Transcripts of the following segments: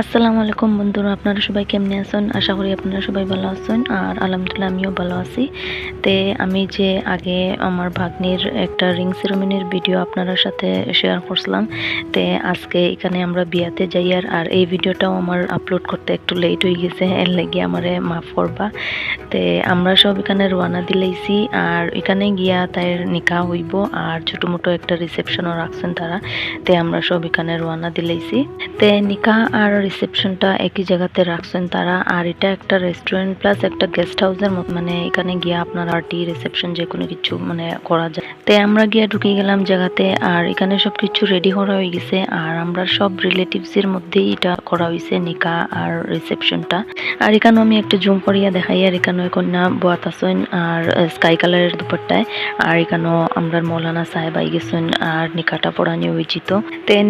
আসসালামু আলাইকুম বন্ধুরা, আপনারা সবাই কেমনে আছেন? আশা করি আপনারা সবাই ভালো আছেন। আর আলহামদুলিল্লাহ আমিও ভালো আছি। আমি যে আগে আমার ভাগ্নির একটা রিং সেরেমনির ভিডিও আপনার সাথে শেয়ার করছিলাম। আজকে এখানে আমরা বিয়াতে যাই আর এই ভিডিওটাও আমার আপলোড করতে একটু লেট হয়ে গেছে, এর লাগি আমারে মাফ করবা। আমরা সব এখানে রওনা দিলাইছি আর এখানে গিয়া তাইর নিকাহ হইব আর ছোটমোটো একটা রিসেপশনও রাখছেন তারা। আমরা সব এখানে রওনা দিলাইছি। নিকাহ আর রিসেপশনটা একই জায়গাতে রাখছেন তারা। আর এটা একটা রেস্টুরেন্ট প্লাস একটা গেস্ট হাউসের মতো, মানে এখানে গিয়া আপনার পার্টি রিসেপশন যে কোনো কিছু মানে করা যায়। আমরা গিয়া ঢুকে গেলাম জায়গাতে আর এখানে সবকিছু রেডি করা হয়ে গেছে আর আমরা সব রিলেটিভস এর মধ্যেই এটা করা হয়েছে নিকাহ আর রিসেপশনটা। আর এখানে আমি একটা জুম করিয়া দেখাই আর এখানে কন্যা বোয়াত আছেন আর স্কাই কালারের দুপাট্টায়। আর এখানেও আমরা মৌলানা সাহেব আই গেছেন আর নিকাহটা পড়ানি হয়েছিল।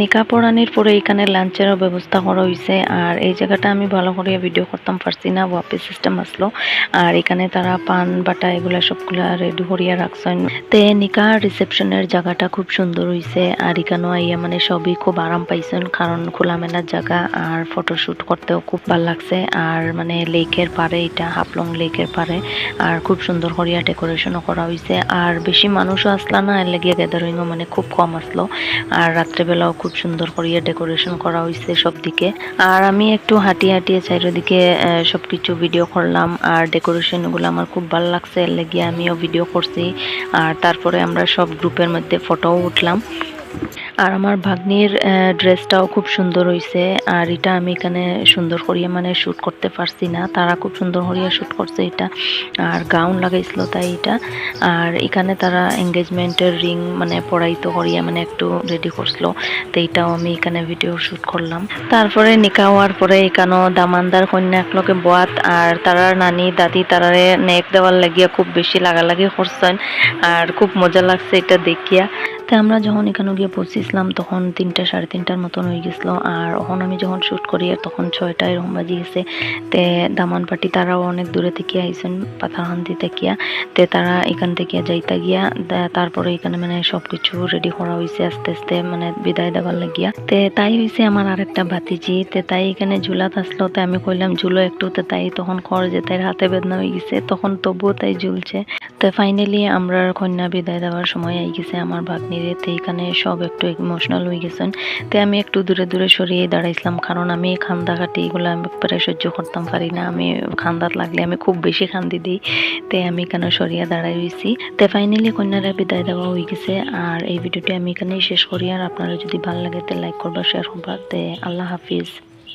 নিকাহ পড়ানির পরে এখানে লাঞ্চেরও ব্যবস্থা করা হয়েছে। আর এই জায়গাটা আমি ভালো করে ভিডিও করতাম পারছি না, ওয়াপি সিস্টেম আসলো। আর এখানে তারা পান বাটা এগুলা সবগুলা রেডি করিয়া রাখছেন। নিকাহ রিসেপশনের জায়গাটা খুব সুন্দর হয়েছে। আর এখানেও আইয়া মানে সবই খুব আরাম পাইছেন, কারণ খোলামেলার জায়গা আর ফটোশুট করতেও খুব ভালো লাগছে। আর মানে লেকের পারে, এটা হাফলং লেকের পারে। আর খুব সুন্দর করিয়া ডেকোরেশনও করা হয়েছে। আর বেশি মানুষও আসলা না, এর লাগিয়া গ্যাদারিংও মানে খুব কম আসলো। আর রাত্রেবেলাও খুব সুন্দর করিয়া ডেকোরেশন করা হয়েছে সব দিকে। আর আমি একটু হাঁটিয়ে হাঁটিয়ে চারিদিকে সবকিছু ভিডিও করলাম আর ডেকোরেশন গুলো আমার খুব ভালো লাগছে, এর লাগিয়ে আমিও ভিডিও করছি। আর তারপরে আমরা সব গ্রুপের মধ্যে ফটোও উঠলাম। আর আমার ভাগ্নির ড্রেসটাও খুব সুন্দর হয়েছে। আর এটা আমি এখানে সুন্দর করিয়া মানে শ্যুট করতে পারছি না, তারা খুব সুন্দর করিয়া শ্যুট করছে এটা। আর গাউন লাগাইছিল তাই এটা। আর এখানে তারা এঙ্গেজমেন্টের রিং মানে পড়াইতো করিয়া মানে একটু রেডি করছিল। এটাও আমি এখানে ভিডিও শ্যুট করলাম। তারপরে নিকাহ হওয়ার পরে এখানেও দামানদার কন্যা একলোকে বোয়াত আর তারার নানি দাদি তারারে নেক দেওয়ার লাগিয়া খুব বেশি লাগালাগি করছেন। আর খুব মজা লাগছে এটা দেখিয়া। আমরা যখন এখানে গিয়ে পৌঁছিছিলাম তখন 3টা সাড়ে 3টার মতন হয়ে গেছিলো। আর এখন আমি যখন শ্যুট করি তখন 6টা এরকম বাজি গেছে। দামান পার্টি তারাও অনেক দূরে থেকে আইসেন, পাথারহান্দি থেকে। তারা এখান থেকে যাইতা গিয়া তারপরে এখানে মানে সবকিছু রেডি করা হয়েছে আস্তে আস্তে মানে বিদায় দেওয়ার লাগিয়া। তাই হয়েছে আমার আরেকটা ভাতিজি। তাই এখানে ঝুলাত আসলো। আমি কইলাম ঝুলো একটু। তাই তখন কর যে তাই হাতে বেদনা হয়ে গেছে, তখন তবুও তাই ঝুলছে। ফাইনালি আমরা কন্যা বিদায় দেওয়ার সময় আই গেছে আমার ভাগ্নিরে। এখানে সব একটু ইমোশনাল হয়ে গেছেন। আমি একটু দূরে দূরে সরিয়ে দাঁড়াইছিলাম, কারণ আমি খান্দাঘাটি এগুলো আমি প্রায় সহ্য করতাম পারি না। আমি খান্দাত লাগলে আমি খুব বেশি কান্দি দিই। আমি এখানে সরিয়ে দাঁড়াই হয়েছি। ফাইনালি কন্যারা বিদায় দেওয়া হয়ে গেছে। আর এই ভিডিওটি আমি এখানেই শেষ করি। আর আপনারা যদি ভালো লাগে লাইক করবা, শেয়ার করবা। আল্লাহ হাফিজ।